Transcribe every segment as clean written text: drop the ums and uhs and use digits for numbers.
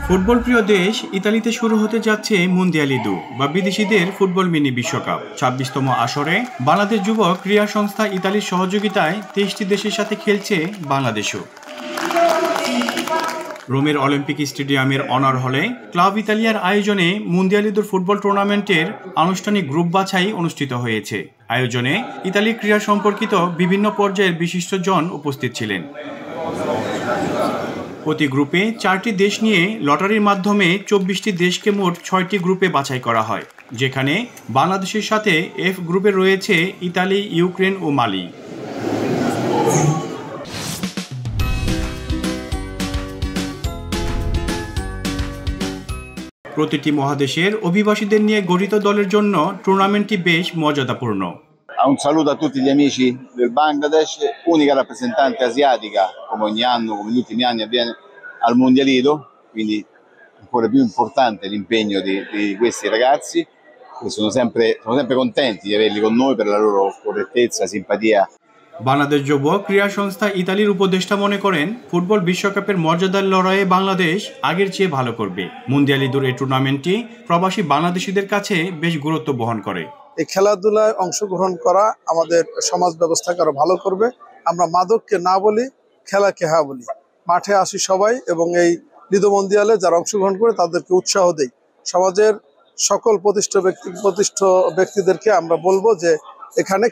Football প্রিয় দেশ ইতালিতে শুরু হতে যাচ্ছে মুন্দিয়ালিদু বা বিদেশিদের ফুটবল মিনি বিশ্বকাপ। ২৬তম আসরে বাংলাদেশ যুব ক্রীড়া সংস্থা ইতালির সহযোগিতায় ২৩টি দেশের সাথে খেলছে বাংলাদেশও। রোমের অলিম্পিক স্টেডিয়ামের অনার হলে ক্লাব ইতালিয়ার আয়োজনে মুন্দিয়ালিদুর ফুটবল টুর্নামেন্টের আনুষ্ঠানিক গ্রুপ বাছাই অনুষ্ঠিত হয়েছে। আয়োজনে ইতালির ক্রীড়া সম্পর্কিত বিভিন্ন পর্যায়ের বিশিষ্টজন উপস্থিত ছিলেন। প্রতি গ্রুপে 4টি দেশ নিয়ে লটারির মাধ্যমে 24টি দেশকে মোট 6টি গ্রুপে বাছাই করা হয়, যেখানে বাংলাদেশের সাথে এফ গ্রুপে রয়েছে ইতালি, ইউক্রেন ও মালি। প্রতিটি মহাদেশের অভিবাসীদের নিয়ে গঠিত দলের জন্য টুর্নামেন্টটি বেশ মর্যাদাপূর্ণ। Un saluto a tutti gli amici del Bangladesh, unica rappresentante asiatica, come ogni anno, come negli ultimi anni avviene al Mondialito, quindi ancora più importante l'impegno di questi ragazzi, che sono sempre contenti di averli con noi per la loro correttezza, simpatia. Bangladesh যুব ক্রীড়া সংস্থা ইতালির উপদেষ্টা মনে করেন, football বিশ্বকাপের মর্যাদার লড়াইয়ে বাংলাদেশ আগের চেয়ে ভালো করবে। মুন্দিয়ালিদুর এই টুর্নামেন্টটি প্রবাসী বাংলাদেশিদের কাছে বেশ গুরুত্ব বহন করে। এই খেলাধুলায় অংশগ্রহণ করা আমাদের সমাজ ব্যবস্থাকে আরো ভালো করবে। আমরা মাদককে না বলি, খেলাকে হ্যাঁ বলি। মাঠে আসি সবাই এবং এই লিদো মন্দিয়ালে যারা অংশগ্রহণ করে তাদেরকে উৎসাহ দেই। সমাজের সকল প্রতিষ্ঠিত ব্যক্তিদেরকে আমরা বলবো যে এখানে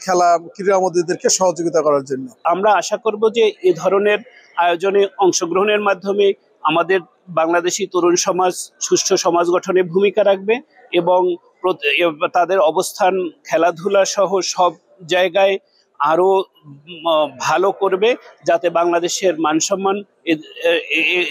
ক্রীড়ামোদীদেরকে সহযোগিতা করার জন্য। আমরা আশা করব যে এই ধরনের আয়োজনে অংশগ্রহণের মাধ্যমে আমাদের বাংলাদেশি তরুণ সমাজ সুষ্ঠু সমাজ গঠনে ভূমিকা রাখবে এবং তাদের অবস্থান খেলাধুলা সহ সব জায়গায় আরো ভালো করবে, যাতে বাংলাদেশের মানসম্মান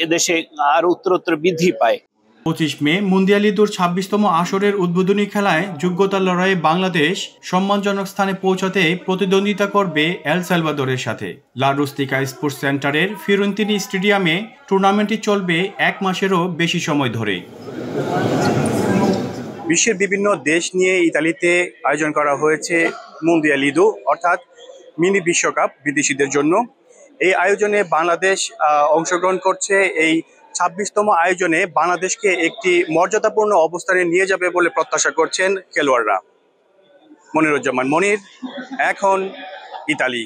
এদেশে আরো উত্তরোত্তর বৃদ্ধি পায়। 25 মে মুন্দিয়ালিদুর 26তম আসরের উদ্বোধনী খেলায় যোগ্যতার লড়াইয়ে বাংলাদেশ সম্মানজনক স্থানে পৌঁছাতে প্রতিদ্বন্দ্বিতা করবে এল সালভাদোরের সাথে। লা রুস্টিকা স্পোর্টস সেন্টারের ফিরেন্তিনি স্টেডিয়ামে টুর্নামেন্টটি চলবে 1 মাসেরও বেশি সময় ধরে। বিশ্বের বিভিন্ন দেশ নিয়ে ইতালিতে আয়োজন করা হয়েছে মুন্দিয়ালিদু, অর্থাৎ মিনি বিশ্বকাপ বিদেশিদের জন্য। এই আয়োজনে বাংলাদেশ অংশগ্রহণ করছে। এই 26তম আয়োজনে বাংলাদেশকে একটি মর্যাদাপূর্ণ অবস্থানে নিয়ে যাবে বলে প্রত্যাশা করছেন খেলোয়াড়রা। মনিরুজ্জামান মনির, এখন ইতালি।